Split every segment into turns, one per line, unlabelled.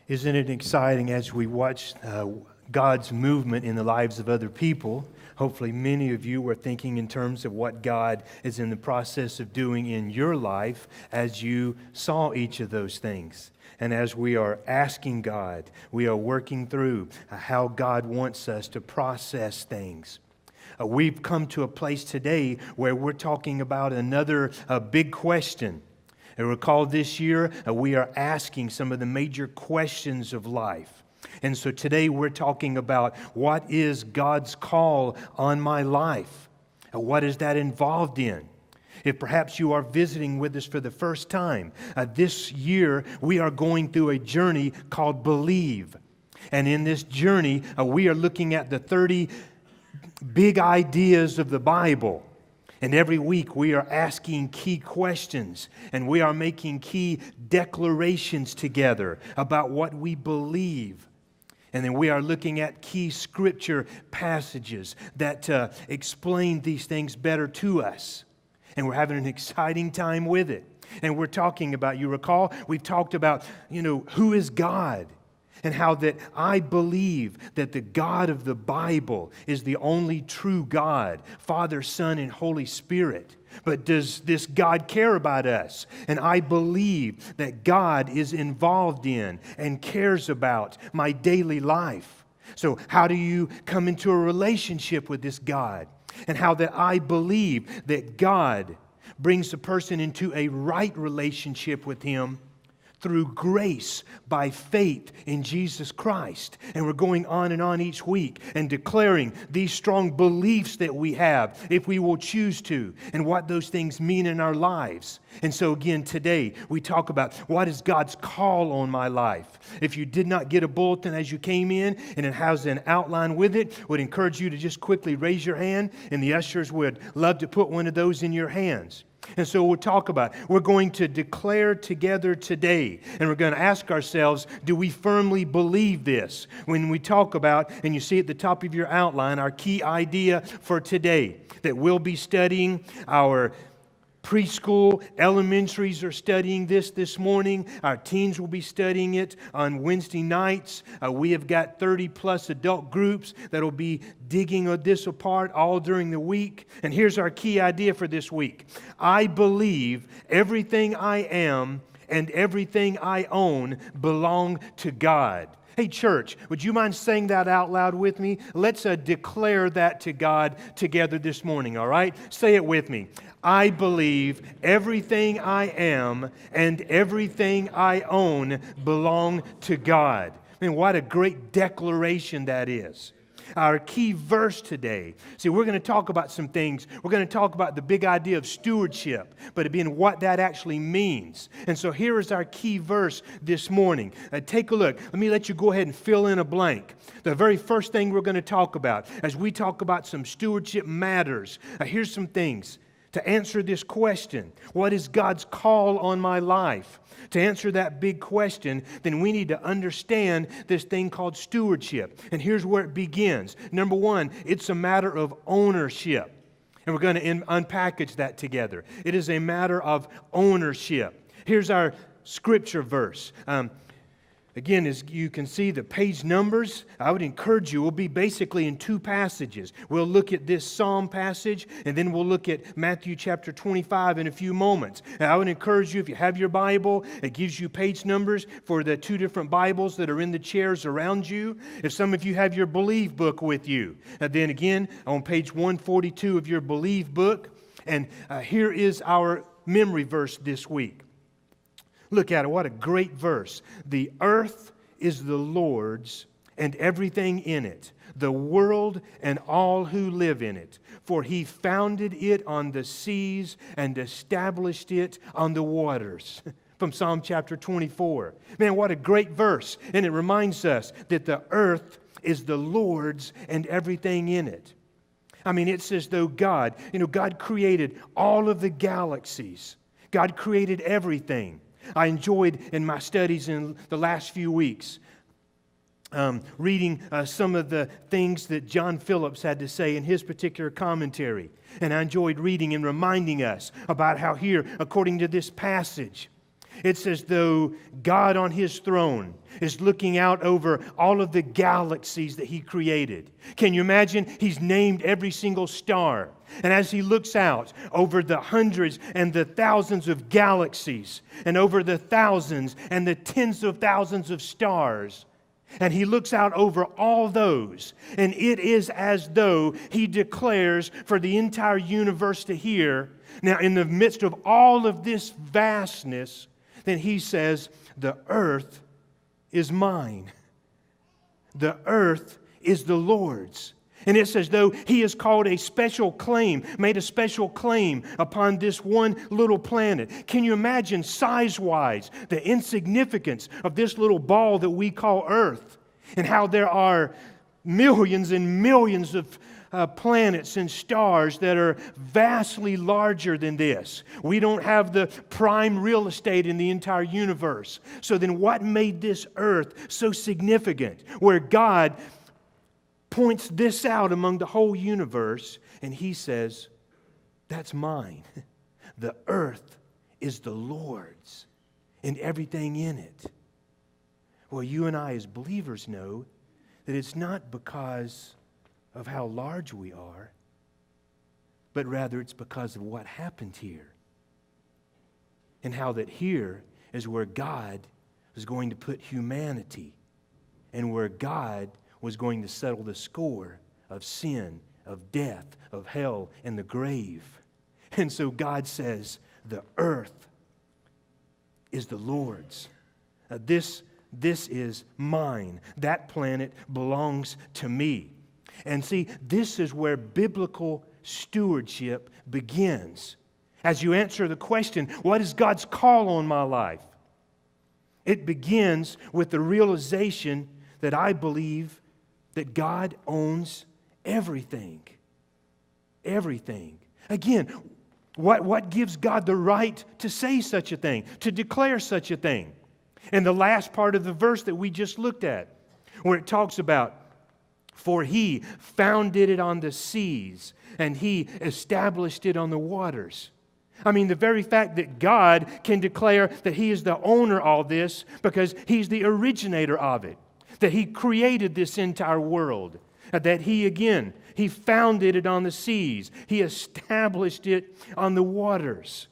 Isn't it exciting as we watch God's movement in the lives of other people? Hopefully many of you were thinking in terms of what God is in the process of doing in your life as you saw each of those things. And as we are asking God, we are working through how God wants us to process things. We've come to a place today where we're talking about another big question. And recall this year, we are asking some of the major questions of life. And so today we're talking about what is God's call on my life? What is that involved in? If perhaps you are visiting with us for the first time, this year we are going through a journey called Believe. And in this journey, we are looking at the 30 big ideas of the Bible. And every week we are asking key questions and we are making key declarations together about what we believe. And then we are looking at key scripture passages that explain these things better to us. And we're having an exciting time with it. And we're talking about, you recall, we've talked about, who is God? And how that I believe that the God of the Bible is the only true God, Father, Son, and Holy Spirit. But does this God care about us? And I believe that God is involved in and cares about my daily life. So how do you come into a relationship with this God? And how that I believe that God brings a person into a right relationship with Him through grace, by faith in Jesus Christ. And we're going on and on each week and declaring these strong beliefs that we have, if we will choose to, and what those things mean in our lives. And so again, today, we talk about what is God's call on my life. If you did not get a bulletin as you came in, and it has an outline with it, would encourage you to just quickly raise your hand, and the ushers would love to put one of those in your hands. And so we'll talk about, we're going to declare together today, and we're going to ask ourselves, do we firmly believe this? When we talk about, and you see at the top of your outline, our key idea for today, that we'll be studying our preschool, elementaries are studying this morning. Our teens will be studying it on Wednesday nights. We have got 30 plus adult groups that will be digging this apart all during the week. And here's our key idea for this week. I believe everything I am and everything I own belong to God. Hey, church, would you mind saying that out loud with me? Let's declare that to God together this morning, all right? Say it with me. I believe everything I am and everything I own belong to God. I mean, what a great declaration that is. Our key verse today. See, we're going to talk about some things. We're going to talk about the big idea of stewardship, but again, what that actually means. And so here is our key verse this morning. Take a look. Let me let you go ahead and fill in a blank. The very first thing we're going to talk about as we talk about some stewardship matters. Here's some things. To answer this question, what is God's call on my life? To answer that big question, then we need to understand this thing called stewardship. And here's where it begins. Number one, it's a matter of ownership. And we're going to unpackage that together. It is a matter of ownership. Here's our scripture verse. Again, as you can see, the page numbers, I would encourage you, will be basically in two passages. We'll look at this Psalm passage, and then we'll look at Matthew chapter 25 in a few moments. And I would encourage you, if you have your Bible, it gives you page numbers for the two different Bibles that are in the chairs around you. If some of you have your Believe book with you, then again, on page 142 of your Believe book, and here is our memory verse this week. Look at it. What a great verse. The earth is the Lord's and everything in it, the world and all who live in it. For He founded it on the seas and established it on the waters. From Psalm chapter 24. Man, what a great verse. And it reminds us that the earth is the Lord's and everything in it. I mean, it's as though God created all of the galaxies. God created everything. I enjoyed in my studies in the last few weeks reading some of the things that John Phillips had to say in his particular commentary. And I enjoyed reading and reminding us about how here, according to this passage, It's as though God on His throne is looking out over all of the galaxies that He created. Can you imagine? He's named every single star. And as He looks out over the hundreds and the thousands of galaxies, and over the thousands and the tens of thousands of stars, and He looks out over all those, and it is as though He declares for the entire universe to hear. Now, in the midst of all of this vastness, then He says, the earth is mine. The earth is the Lord's. And it's as though He has called a special claim, made a special claim upon this one little planet. Can you imagine size-wise the insignificance of this little ball that we call Earth, and how there are millions and millions of planets and stars that are vastly larger than this? We don't have the prime real estate in the entire universe. So then what made this earth so significant, where God points this out among the whole universe, and He says, that's mine. The earth is the Lord's and everything in it. Well, you and I as believers know that it's not because of how large we are, but rather it's because of what happened here. And how that here is where God was going to put humanity, and where God was going to settle the score of sin, of death, of hell, and the grave. And so God says, the earth is the Lord's. This is mine. That planet belongs to me. And see, this is where biblical stewardship begins. As you answer the question, what is God's call on my life? It begins with the realization that I believe that God owns everything. Everything. Again, what gives God the right to say such a thing, to declare such a thing? In the last part of the verse that we just looked at, where it talks about, for He founded it on the seas, and He established it on the waters. I mean, the very fact that God can declare that He is the owner of all this, because He's the originator of it, that He created this entire world, that He founded it on the seas, He established it on the waters.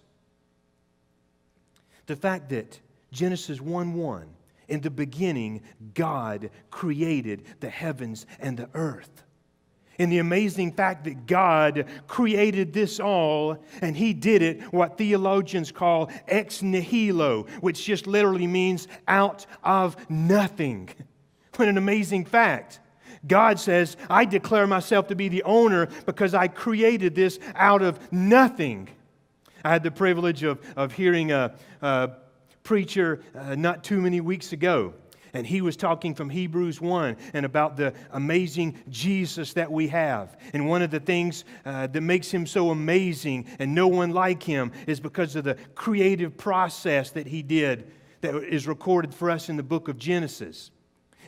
The fact that Genesis 1:1, in the beginning, God created the heavens and the earth. And the amazing fact that God created this all, and He did it what theologians call ex nihilo, which just literally means out of nothing. What an amazing fact. God says, I declare myself to be the owner because I created this out of nothing. I had the privilege of hearing a preacher not too many weeks ago. And he was talking from Hebrews 1 and about the amazing Jesus that we have. And one of the things that makes Him so amazing and no one like Him is because of the creative process that He did that is recorded for us in the book of Genesis.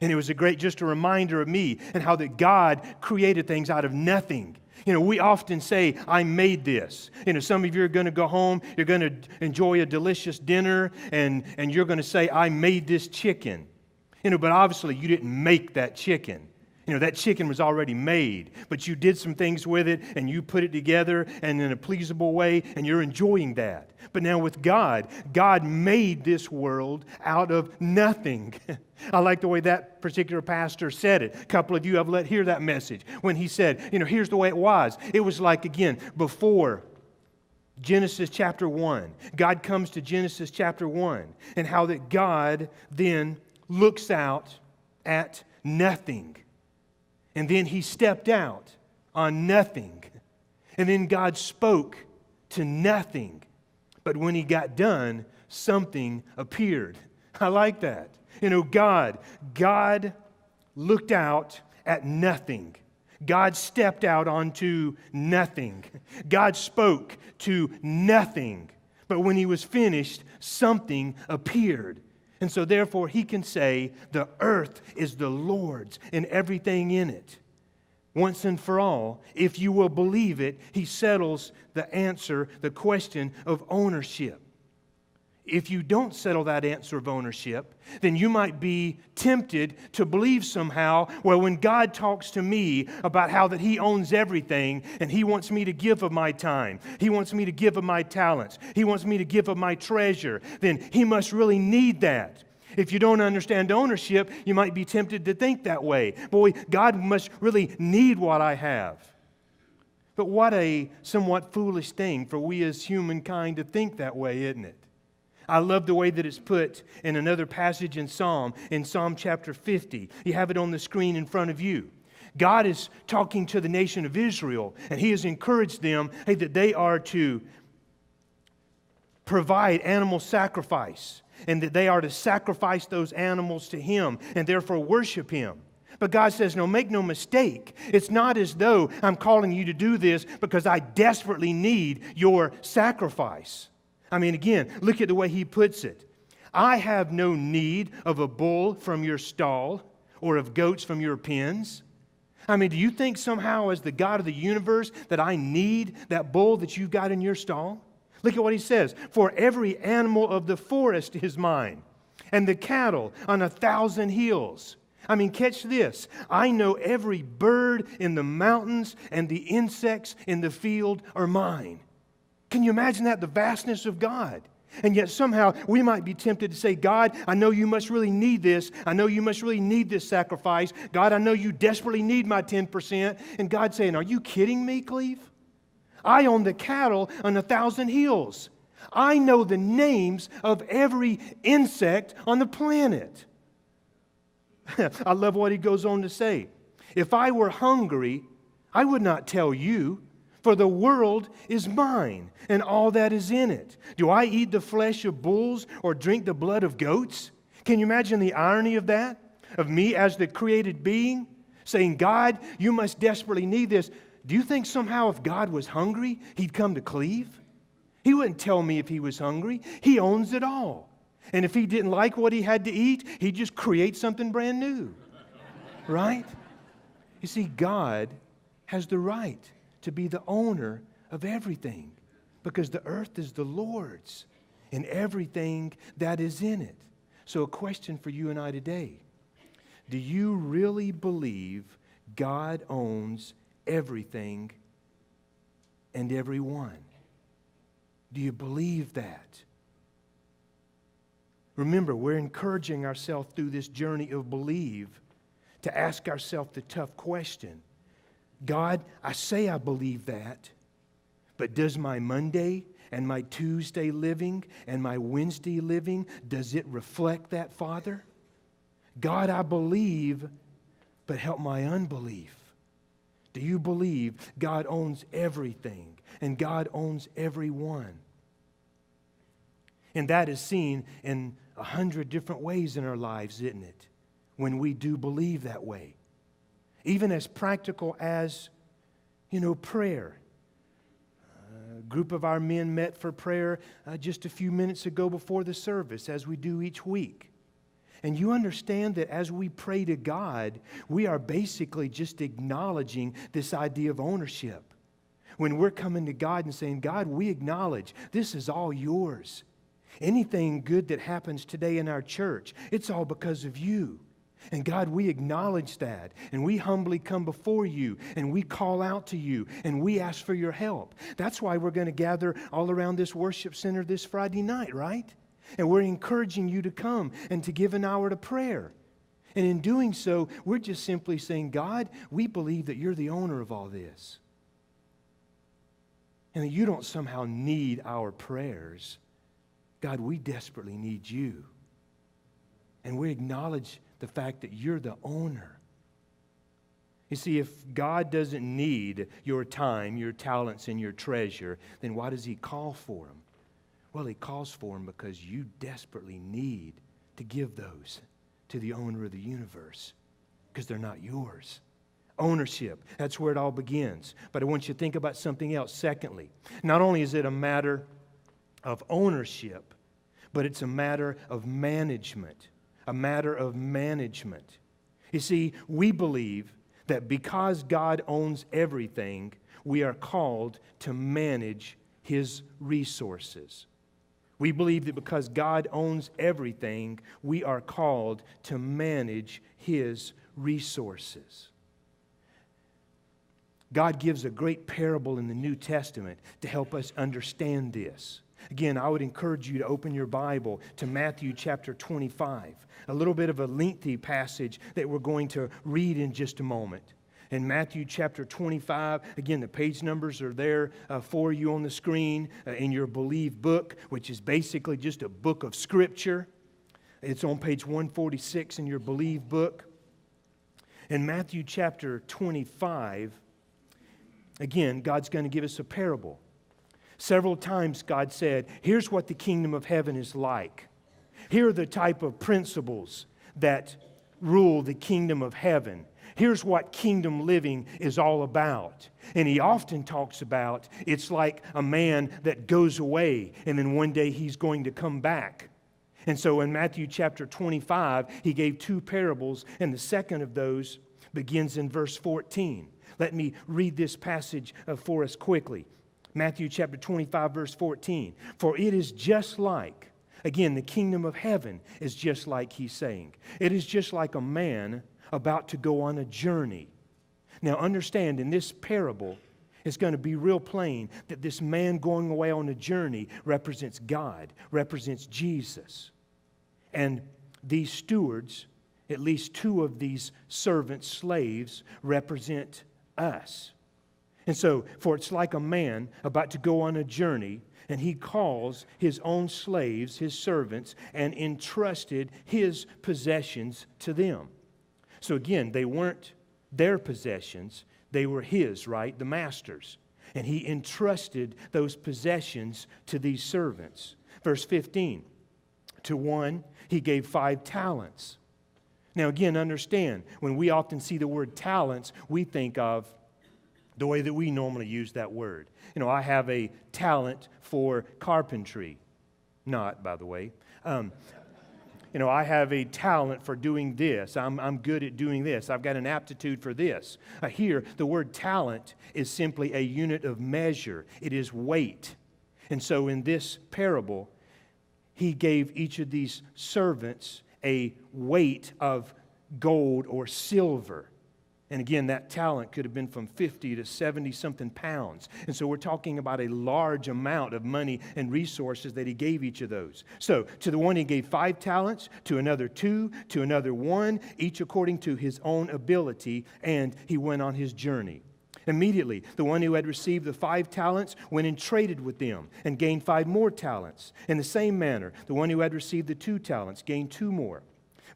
And it was just a reminder of me and how that God created things out of nothing. You know, we often say, I made this. You know, some of you are going to go home, you're going to enjoy a delicious dinner, and you're going to say, I made this chicken. You know, but obviously you didn't make that chicken. You know, that chicken was already made, but you did some things with it, and you put it together and in a pleasable way, and you're enjoying that. But now with God, God made this world out of nothing. I like the way that particular pastor said it. A couple of you have let hear that message when he said, you know, here's the way it was. It was like, again, before Genesis chapter 1. God comes to Genesis chapter 1, and how that God then looks out at nothing. And then He stepped out on nothing. And then God spoke to nothing. But when He got done, something appeared. I like that. You know, God looked out at nothing. God stepped out onto nothing. God spoke to nothing. But when He was finished, something appeared. And so therefore He can say, the earth is the Lord's and everything in it. Once and for all, if you will believe it, He settles the answer, the question of ownership. if you don't settle that answer of ownership, then you might be tempted to believe somehow, well, when God talks to me about how that He owns everything and He wants me to give of my time, He wants me to give of my talents, He wants me to give of my treasure, then He must really need that. If you don't understand ownership, you might be tempted to think that way. Boy, God must really need what I have. But what a somewhat foolish thing for we as humankind to think that way, isn't it? I love the way that it's put in another passage in Psalm chapter 50. You have it on the screen in front of you. God is talking to the nation of Israel, and He has encouraged them that they are to provide animal sacrifice, and that they are to sacrifice those animals to Him, and therefore worship Him. But God says, no, make no mistake. It's not as though I'm calling you to do this because I desperately need your sacrifice. I mean, again, look at the way He puts it. I have no need of a bull from your stall or of goats from your pens. I mean, do you think somehow as the God of the universe that I need that bull that you've got in your stall? Look at what He says. For every animal of the forest is mine, and the cattle on 1,000 hills. I mean, catch this. I know every bird in the mountains and the insects in the field are mine. Can you imagine that? The vastness of God. And yet somehow we might be tempted to say, God, I know you must really need this. I know you must really need this sacrifice. God, I know you desperately need my 10%. And God's saying, are you kidding me, Cleve? I own the cattle on 1,000 hills. I know the names of every insect on the planet. I love what He goes on to say. If I were hungry, I would not tell you. For the world is mine, and all that is in it. Do I eat the flesh of bulls or drink the blood of goats? Can you imagine the irony of that? Of me as the created being saying, God, you must desperately need this. Do you think somehow if God was hungry, He'd come to Cleve? He wouldn't tell me if He was hungry. He owns it all. And if He didn't like what He had to eat, He'd just create something brand new. Right? You see, God has the right to be the owner of everything, because the earth is the Lord's and everything that is in it. So a question for you and I today. Do you really believe God owns everything and everyone? Do you believe that? Remember, we're encouraging ourselves through this journey of believe to ask ourselves the tough question. God, I say I believe that, but does my Monday and my Tuesday living and my Wednesday living, does it reflect that, Father? God, I believe, but help my unbelief. Do you believe God owns everything and God owns everyone? And that is seen in 100 different ways in our lives, isn't it? When we do believe that way. Even as practical as, prayer. A group of our men met for prayer just a few minutes ago before the service, as we do each week. And you understand that as we pray to God, we are basically just acknowledging this idea of ownership. When we're coming to God and saying, God, we acknowledge this is all yours. Anything good that happens today in our church, it's all because of you. And God, we acknowledge that, and we humbly come before you, and we call out to you, and we ask for your help. That's why we're going to gather all around this worship center this Friday night, right? And we're encouraging you to come and to give an hour to prayer. And in doing so, we're just simply saying, God, we believe that you're the owner of all this. And that you don't somehow need our prayers. God, we desperately need you. And we acknowledge the fact that you're the owner. You see, if God doesn't need your time, your talents, and your treasure, then why does He call for them? Well, He calls for them because you desperately need to give those to the owner of the universe, because they're not yours. Ownership, that's where it all begins. But I want you to think about something else. Secondly, not only is it a matter of ownership, but it's a matter of management. A matter of management. You see, we believe that because God owns everything, we are called to manage His resources. We believe that because God owns everything, we are called to manage His resources. God gives a great parable in the New Testament to help us understand this. Again, I would encourage you to open your Bible to Matthew chapter 25, a little bit of a lengthy passage that we're going to read in just a moment. In Matthew chapter 25, again, the page numbers are there for you on the screen in your Believe book, which is basically just a book of Scripture. It's on page 146 in your Believe book. In Matthew chapter 25, again, God's going to give us a parable. Several times God said, here's what the kingdom of heaven is like. Here are the type of principles that rule the kingdom of heaven. Here's what kingdom living is all about. And He often talks about it's like a man that goes away and then one day he's going to come back. And so in Matthew chapter 25, He gave two parables, and the second of those begins in verse 14. Let me read this passage for us quickly. Matthew chapter 25, verse 14. For it is just like, again, the kingdom of heaven is just like He's saying. It is just like a man about to go on a journey. Now understand, in this parable, it's going to be real plain that this man going away on a journey represents God, represents Jesus. And these stewards, at least two of these servants, slaves, represent us. And so, for it's like a man about to go on a journey, and he calls his own slaves, his servants, and entrusted his possessions to them. So again, they weren't their possessions, they were his, right? The master's. And he entrusted those possessions to these servants. Verse 15, to one he gave 5 talents. Now again, understand, when we often see the word talents, we think of the way that we normally use that word. You know, I have a talent for carpentry. Not, by the way. I have a talent for doing this. I'm good at doing this. I've got an aptitude for this. Here, the word talent is simply a unit of measure. It is weight. And so in this parable, He gave each of these servants a weight of gold or silver. And again, that talent could have been from 50 to 70-something pounds. And so we're talking about a large amount of money and resources that He gave each of those. So to the one He gave 5 talents, to another 2, to another 1, each according to his own ability, and he went on his journey. Immediately, the one who had received the 5 talents went and traded with them and gained 5 more talents. In the same manner, the one who had received the 2 talents gained 2 more.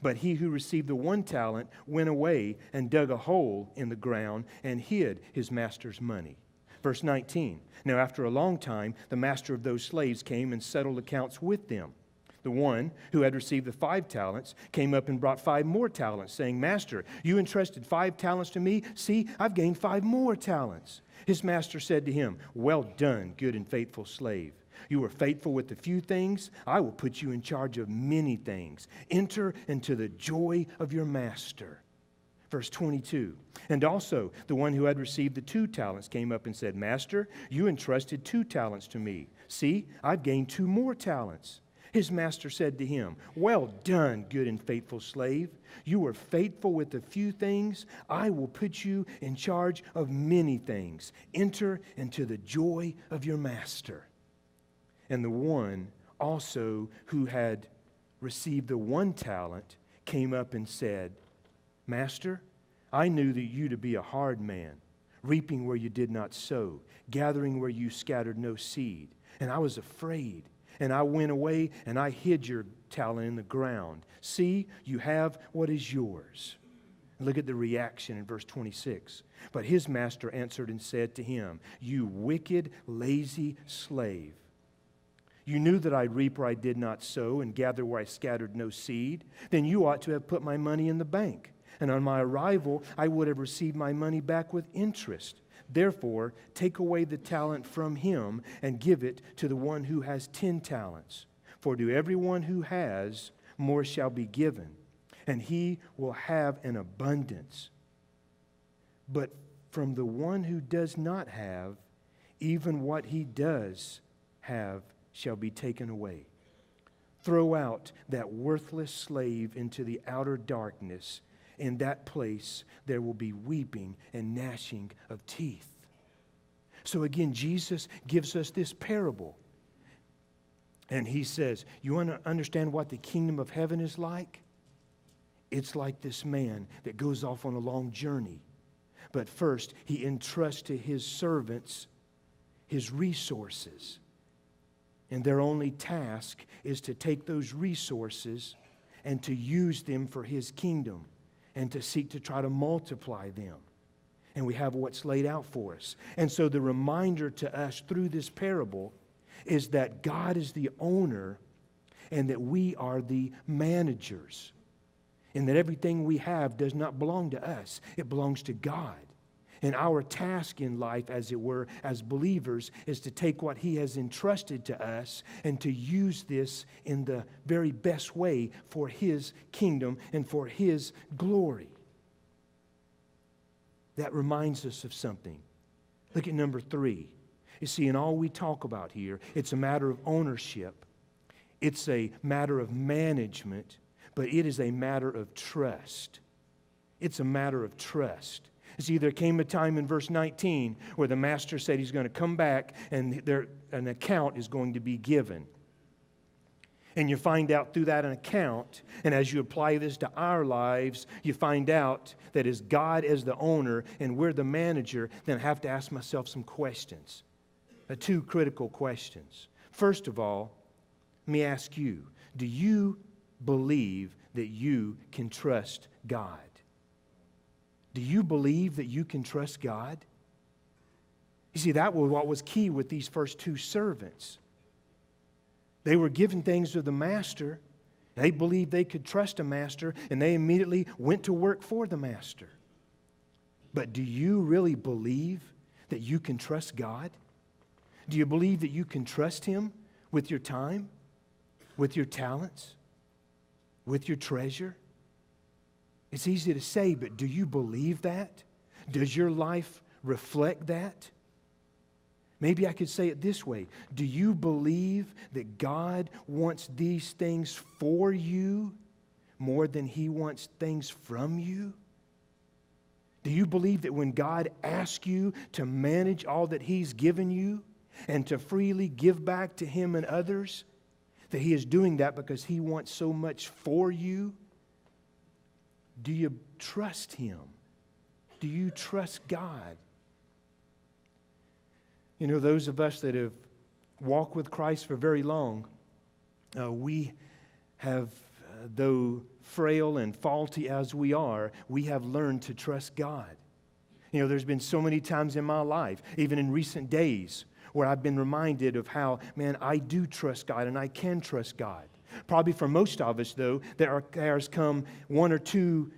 But he who received the 1 talent went away and dug a hole in the ground and hid his master's money. Verse 19, now after a long time, the master of those slaves came and settled accounts with them. The one who had received the 5 talents came up and brought 5 more talents, saying, Master, you entrusted 5 talents to me. See, I've gained 5 more talents. His master said to him, Well done, good and faithful slave. You were faithful with a few things. I will put you in charge of many things. Enter into the joy of your master. Verse 22, and also the one who had received the 2 talents came up and said, Master, you entrusted 2 talents to me. See, I've gained 2 more talents. His master said to him, Well done, good and faithful slave. You were faithful with a few things. I will put you in charge of many things. Enter into the joy of your master. And the one also who had received the 1 talent came up and said, Master, I knew that you to be a hard man, reaping where you did not sow, gathering where you scattered no seed. And I was afraid, and I went away and I hid your talent in the ground. See, you have what is yours. Look at the reaction in verse 26. But his master answered and said to him, You wicked, lazy slave. You knew that I reap where I did not sow and gather where I scattered no seed. Then you ought to have put my money in the bank. And on my arrival, I would have received my money back with interest. Therefore, take away the talent from him and give it to the one who has 10 talents. For to everyone who has, more shall be given, and he will have an abundance. But from the one who does not have, even what he does have shall be taken away. throw out that worthless slave into the outer darkness. In that place, there will be weeping and gnashing of teeth. So again, Jesus gives us this parable. And he says, you want to understand what the kingdom of heaven is like? It's like this man that goes off on a long journey. But first, he entrusts to his servants his resources. And their only task is to take those resources and to use them for his kingdom and to seek to try to multiply them. And we have what's laid out for us. And so the reminder to us through this parable is that God is the owner and that we are the managers. And that everything we have does not belong to us. It belongs to God. And our task in life, as it were, as believers, is to take what He has entrusted to us and to use this in the very best way for His kingdom and for His glory. That reminds us of something. Look at number 3. You see, in all we talk about here, it's a matter of ownership. It's a matter of management, but it is a matter of trust. It's a matter of trust. See, there came a time in verse 19 where the master said he's going to come back and an account is going to be given. And you find out through that an account, and as you apply this to our lives, you find out that as God as the owner and we're the manager, then I have to ask myself some questions. 2 critical questions. First of all, let me ask you, do you believe that you can trust God? Do you believe that you can trust God? You see, that was what was key with these first 2 servants. They were given things to the master. They believed they could trust a master, and they immediately went to work for the master. But do you really believe that you can trust God? Do you believe that you can trust Him with your time, with your talents, with your treasure? It's easy to say, but do you believe that? Does your life reflect that? Maybe I could say it this way. Do you believe that God wants these things for you more than He wants things from you? Do you believe that when God asks you to manage all that He's given you and to freely give back to Him and others, that He is doing that because He wants so much for you? Do you trust Him? Do you trust God? You know, those of us that have walked with Christ for very long, we have, though frail and faulty as we are, we have learned to trust God. You know, there's been so many times in my life, even in recent days, where I've been reminded of how, man, I do trust God and I can trust God. Probably for most of us, though, there has come 1 or 2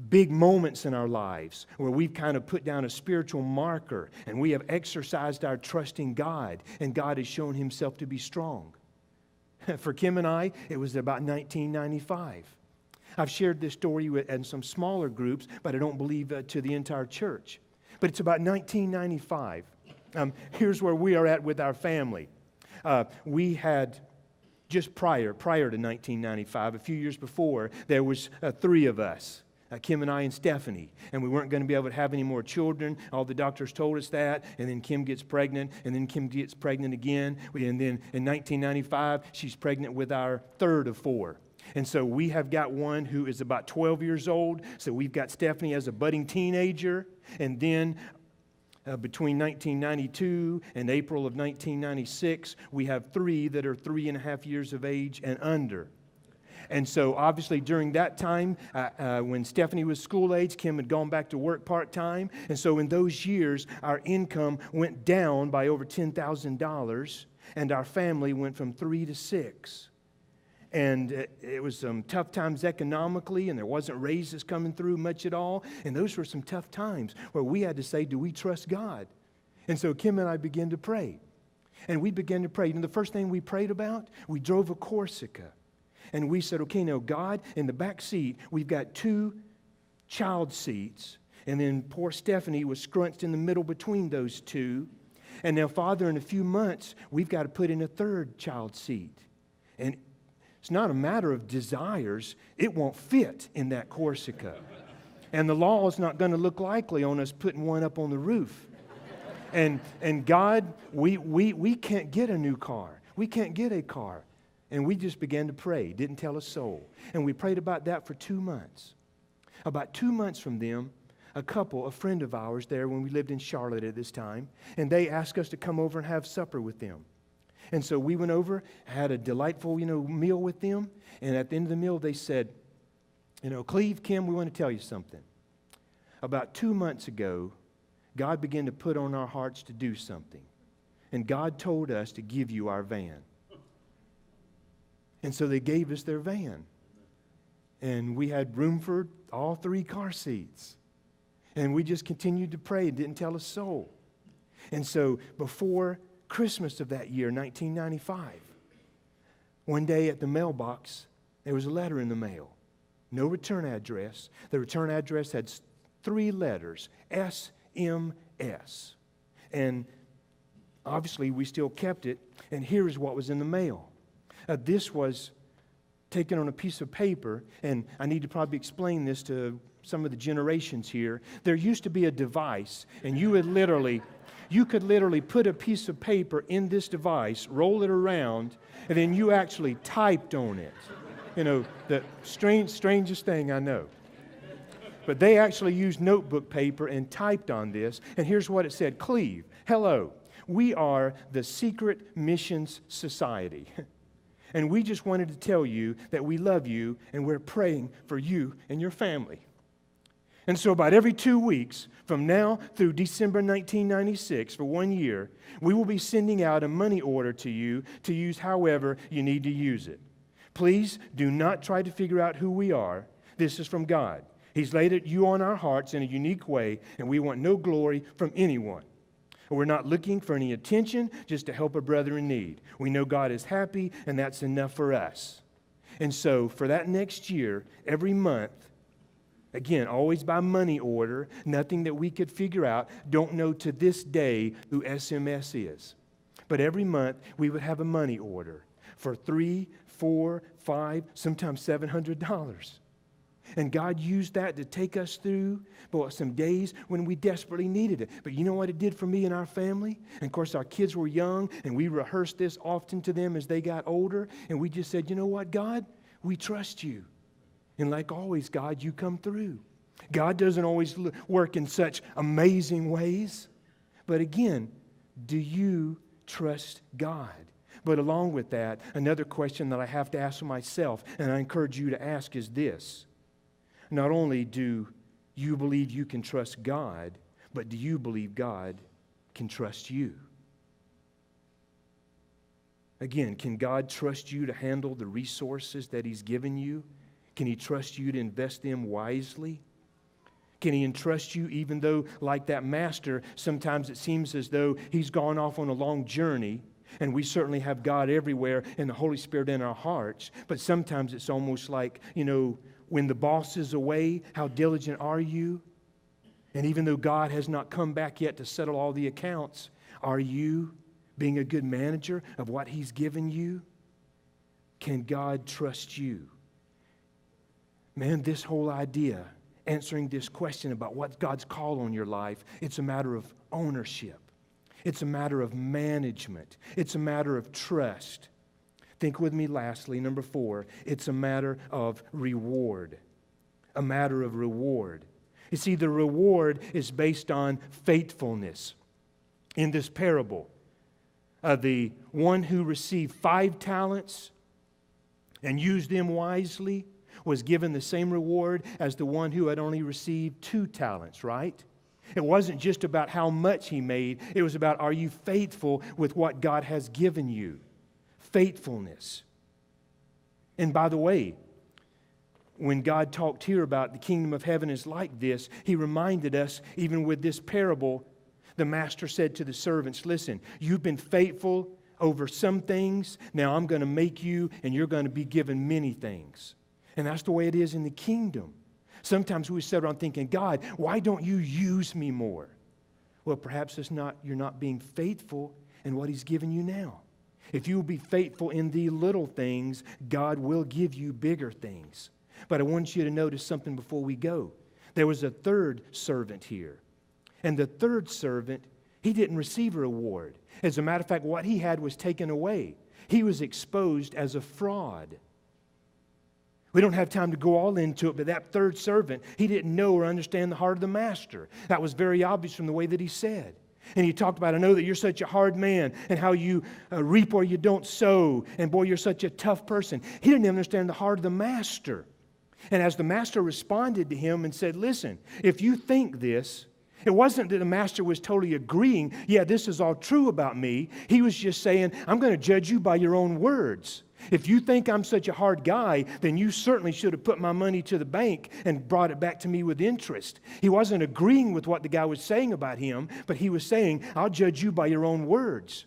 big moments in our lives where we've kind of put down a spiritual marker and we have exercised our trust in God, and God has shown Himself to be strong. For Kim and I, it was about 1995. I've shared this story in some smaller groups, but I don't believe to the entire church. But it's about 1995. Here's where we are at with our family. We had just prior to 1995, a few years before, there was 3 of us. Kim and I and Stephanie, and we weren't going to be able to have any more children. All the doctors told us that, and then Kim gets pregnant, and then Kim gets pregnant again, and then in 1995, she's pregnant with our 3rd of 4. And so we have got one who is about 12 years old, so we've got Stephanie as a budding teenager, and then between 1992 and April of 1996, we have 3 that are 3.5 years of age and under. And so obviously during that time, when Stephanie was school age, Kim had gone back to work part-time. And so in those years, our income went down by over $10,000, and our family went from 3 to 6. And it was some tough times economically, and there wasn't raises coming through much at all. And those were some tough times where we had to say, do we trust God? And so Kim and I began to pray. And we began to pray. And the first thing we prayed about, we drove to Corsica. And we said, okay, now God, in the back seat, we've got 2 child seats. And then poor Stephanie was scrunched in the middle between those 2. And now, Father, in a few months, we've got to put in a 3rd child seat. And It's not a matter of desires. It won't fit in that Corsica. And the law is not going to look likely on us putting one up on the roof. And God, we can't get a new car. We can't get a car. And we just began to pray, didn't tell a soul. And we prayed about that for 2 months. About 2 months from them, a friend of ours there when we lived in Charlotte at this time, and they asked us to come over and have supper with them. And so we went over, had a delightful, meal with them. And at the end of the meal, they said, Cleve, Kim, we want to tell you something. About 2 months ago, God began to put on our hearts to do something. And God told us to give you our van. And so they gave us their van. And we had room for all 3 car seats. And we just continued to pray and didn't tell a soul. And so before Christmas of that year, 1995, one day at the mailbox, there was a letter in the mail. No return address. The return address had 3 letters, SMS. And obviously we still kept it. And here's what was in the mail. This was taken on a piece of paper, and I need to probably explain this to some of the generations here. There used to be a device, and you could literally put a piece of paper in this device, roll it around, and then you actually typed on it. The strangest thing I know. But they actually used notebook paper and typed on this, and here's what it said. Cleve, hello, we are the Secret Missions Society. And we just wanted to tell you that we love you and we're praying for you and your family. And so about every 2 weeks, from now through December 1996, for 1 year, we will be sending out a money order to you to use however you need to use it. Please do not try to figure out who we are. This is from God. He's laid you on our hearts in a unique way, and we want no glory from anyone. We're not looking for any attention, just to help a brother in need. We know God is happy, and that's enough for us. And so for that next year, every month, again, always by money order, nothing that we could figure out, don't know to this day who SMS is. But every month, we would have a money order for $300, $400, $500, sometimes $700. And God used that to take us through some days when we desperately needed it. But you know what it did for me and our family? And of course, our kids were young, and we rehearsed this often to them as they got older. And we just said, you know what, God? We trust you. And like always, God, you come through. God doesn't always work in such amazing ways. But again, do you trust God? But along with that, another question that I have to ask myself, and I encourage you to ask, is this. Not only do you believe you can trust God, but do you believe God can trust you? Again, can God trust you to handle the resources that He's given you? Can He trust you to invest them wisely? Can He entrust you even though, like that master, sometimes it seems as though he's gone off on a long journey, and we certainly have God everywhere and the Holy Spirit in our hearts, but sometimes it's almost like, when the boss is away, how diligent are you? And even though God has not come back yet to settle all the accounts, are you being a good manager of what He's given you? Can God trust you? Man, this whole idea, answering this question about what God's call on your life, it's a matter of ownership. It's a matter of management. It's a matter of trust. Think with me lastly, number 4, it's a matter of reward. A matter of reward. You see, the reward is based on faithfulness. In this parable, the one who received 5 talents and used them wisely was given the same reward as the one who had only received 2 talents, right? It wasn't just about how much he made. It was about, are you faithful with what God has given you? Faithfulness. And by the way, when God talked here about the kingdom of heaven is like this, He reminded us, even with this parable, the master said to the servants, listen, you've been faithful over some things. Now I'm going to make you, and you're going to be given many things. And that's the way it is in the kingdom. Sometimes we sit around thinking, God, why don't you use me more? Well, perhaps you're not being faithful in what He's given you now. If you will be faithful in the little things, God will give you bigger things. But I want you to notice something before we go. There was a third servant here. And the third servant, he didn't receive a reward. As a matter of fact, what he had was taken away. He was exposed as a fraud. We don't have time to go all into it, but that third servant, he didn't know or understand the heart of the master. That was very obvious from the way that he said. And he talked about, I know that you're such a hard man and how you reap where you don't sow. And boy, you're such a tough person. He didn't even understand the heart of the master. And as the master responded to him and said, listen, if you think this, it wasn't that the master was totally agreeing, yeah, this is all true about me. He was just saying, I'm going to judge you by your own words. If you think I'm such a hard guy, then you certainly should have put my money to the bank and brought it back to me with interest. He wasn't agreeing with what the guy was saying about him, but he was saying, I'll judge you by your own words.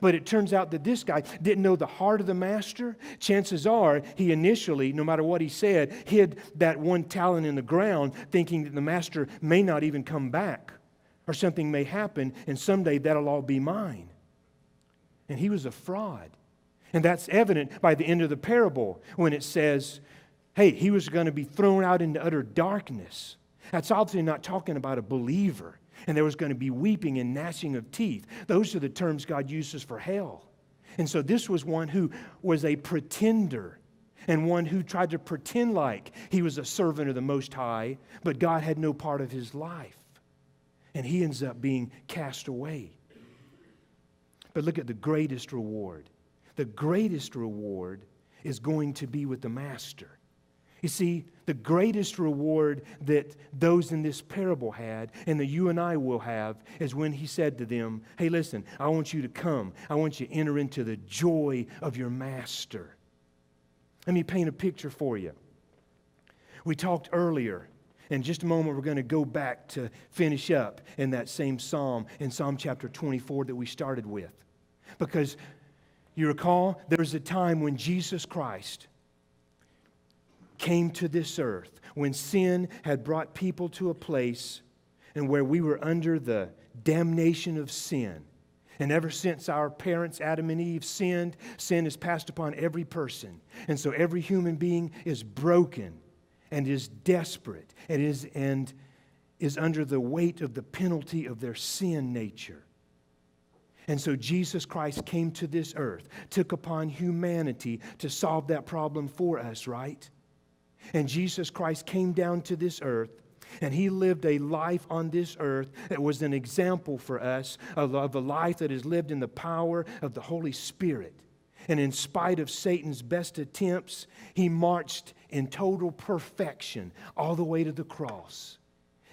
But it turns out that this guy didn't know the heart of the master. Chances are he initially, no matter what he said, hid that one talent in the ground, thinking that the master may not even come back, or something may happen, and someday that'll all be mine. And he was a fraud. And that's evident by the end of the parable when it says, hey, he was going to be thrown out into utter darkness. That's obviously not talking about a believer. And there was going to be weeping and gnashing of teeth. Those are the terms God uses for hell. And so this was one who was a pretender and one who tried to pretend like he was a servant of the Most High, but God had no part of his life. And he ends up being cast away. But look at the greatest reward. The greatest reward is going to be with the master. You see, the greatest reward that those in this parable had, and that you and I will have, is when he said to them, hey, listen, I want you to come. I want you to enter into the joy of your master. Let me paint a picture for you. We talked earlier. In just a moment, we're going to go back to finish up in that same psalm, in Psalm chapter 24 that we started with. Because you recall, there was a time when Jesus Christ came to this earth, when sin had brought people to a place and where we were under the damnation of sin. And ever since our parents, Adam and Eve, sinned, sin is passed upon every person. And so every human being is broken and is desperate and is under the weight of the penalty of their sin nature. And so Jesus Christ came to this earth, took upon humanity to solve that problem for us, right? And Jesus Christ came down to this earth, and he lived a life on this earth that was an example for us of a life that is lived in the power of the Holy Spirit. And in spite of Satan's best attempts, he marched in total perfection all the way to the cross.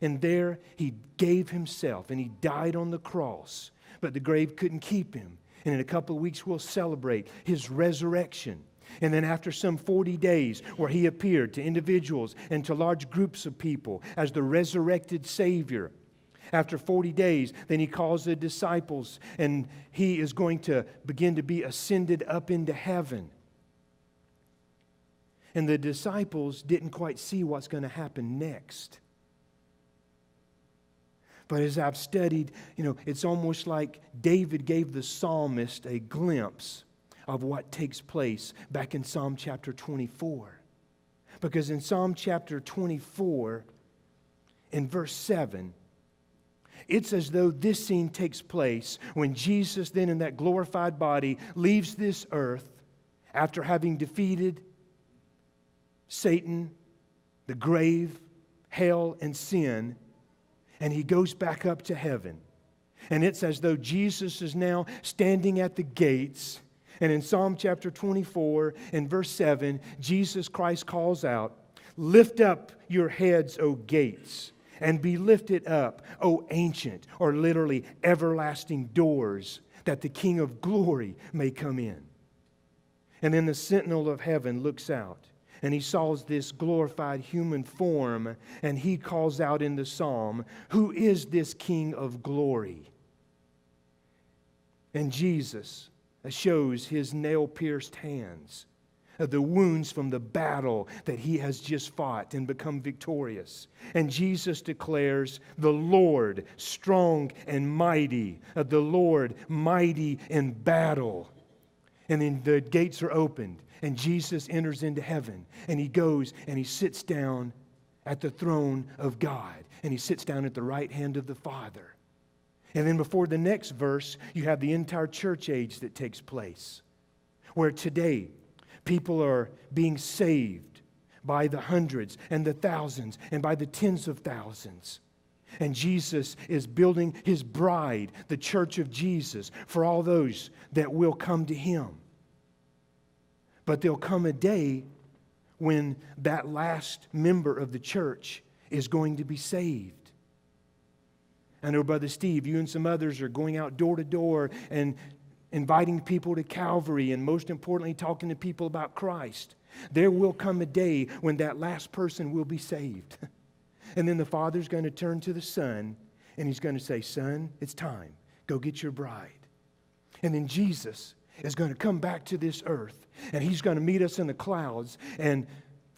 And there he gave himself, and he died on the cross. But the grave couldn't keep him. And in a couple of weeks, we'll celebrate his resurrection. And then after some 40 days where he appeared to individuals and to large groups of people as the resurrected Savior, after 40 days, then he calls the disciples, and he is going to begin to be ascended up into heaven. And the disciples didn't quite see what's going to happen next. But as I've studied, it's almost like David gave the psalmist a glimpse of what takes place back in Psalm chapter 24. Because in Psalm chapter 24, in verse 7, it's as though this scene takes place when Jesus then in that glorified body leaves this earth after having defeated Satan, the grave, hell, and sin. And he goes back up to heaven. And it's as though Jesus is now standing at the gates. And in Psalm chapter 24, in verse 7, Jesus Christ calls out, "Lift up your heads, O gates, and be lifted up, O ancient," or literally everlasting doors, "that the King of glory may come in." And then the sentinel of heaven looks out. And he saw this glorified human form, and he calls out in the psalm, "Who is this King of glory?" And Jesus shows his nail-pierced hands, the wounds from the battle that he has just fought and become victorious. And Jesus declares, "The Lord strong and mighty, the Lord mighty in battle." And then the gates are opened, and Jesus enters into heaven, and he goes and he sits down at the throne of God, and he sits down at the right hand of the Father. And then before the next verse, you have the entire church age that takes place, where today people are being saved by the hundreds and the thousands and by the tens of thousands. And Jesus is building his bride, the church of Jesus, for all those that will come to him. But there'll come a day when that last member of the church is going to be saved. I know, Brother Steve, you and some others are going out door to door and inviting people to Calvary, and most importantly, talking to people about Christ. There will come a day when that last person will be saved. And then the Father's going to turn to the Son, and he's going to say, "Son, it's time. Go get your bride." And then Jesus is going to come back to this earth, and he's going to meet us in the clouds. And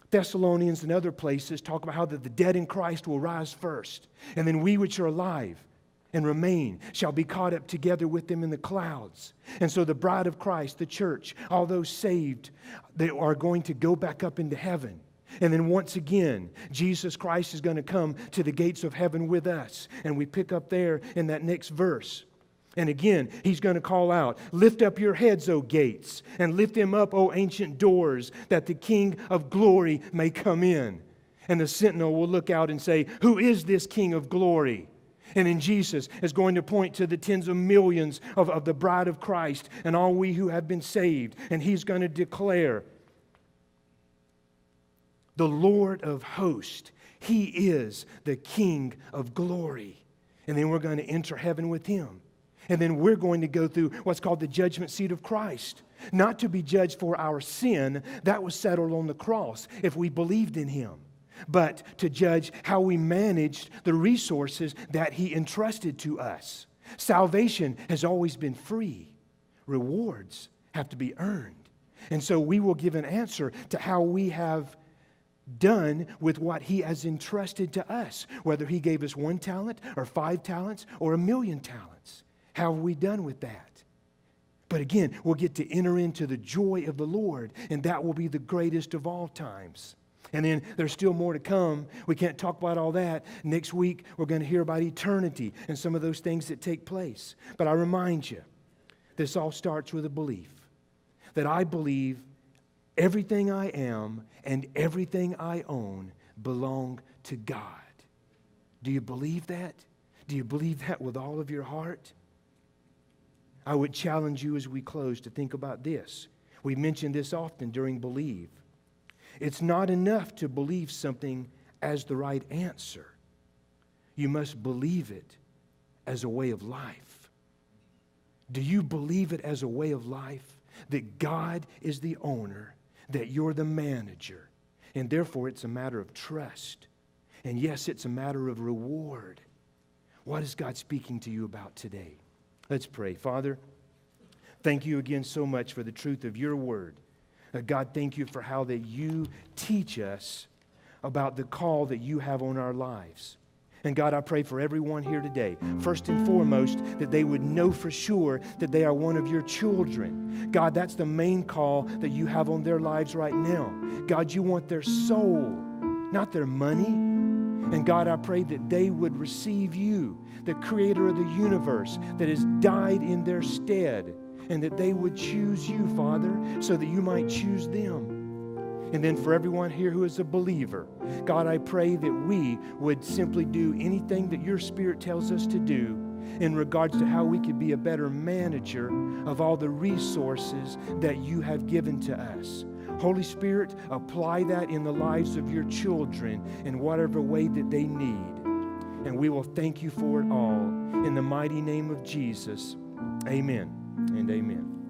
Thessalonians and other places talk about how that the dead in Christ will rise first. And then we which are alive and remain shall be caught up together with them in the clouds. And so the bride of Christ, the church, all those saved, they are going to go back up into heaven. And then once again, Jesus Christ is going to come to the gates of heaven with us. And we pick up there in that next verse. And again, he's going to call out, "Lift up your heads, O gates, and lift them up, O ancient doors, that the King of glory may come in." And the sentinel will look out and say, "Who is this King of glory?" And then Jesus is going to point to the tens of millions of the bride of Christ and all we who have been saved. And he's going to declare, "The Lord of hosts, he is the King of glory." And then we're going to enter heaven with him. And then we're going to go through what's called the judgment seat of Christ. Not to be judged for our sin, that was settled on the cross if we believed in him. But to judge how we managed the resources that he entrusted to us. Salvation has always been free. Rewards have to be earned. And so we will give an answer to how we have done with what he has entrusted to us. Whether he gave us 1 talent or 5 talents or 1,000,000 talents. How have we done with that? But again, we'll get to enter into the joy of the Lord, and that will be the greatest of all times. And then there's still more to come. We can't talk about all that. Next week, we're going to hear about eternity and some of those things that take place. But I remind you, this all starts with a belief. That I believe everything I am and everything I own belong to God. Do you believe that? Do you believe that with all of your heart? I would challenge you as we close to think about this. We mention this often during Believe. It's not enough to believe something as the right answer. You must believe it as a way of life. Do you believe it as a way of life? That God is the owner, that you're the manager, and therefore it's a matter of trust. And yes, it's a matter of reward. What is God speaking to you about today? Let's pray. Father, thank you again so much for the truth of your word. God, thank you for how that you teach us about the call that you have on our lives. And God, I pray for everyone here today, first and foremost, that they would know for sure that they are one of your children. God, that's the main call that you have on their lives right now. God, you want their soul, not their money. And God, I pray that they would receive you, the creator of the universe, that has died in their stead, and that they would choose you, Father, so that you might choose them. And then for everyone here who is a believer, God, I pray that we would simply do anything that your Spirit tells us to do in regards to how we could be a better manager of all the resources that you have given to us. Holy Spirit, apply that in the lives of your children in whatever way that they need. And we will thank you for it all. In the mighty name of Jesus, amen and amen.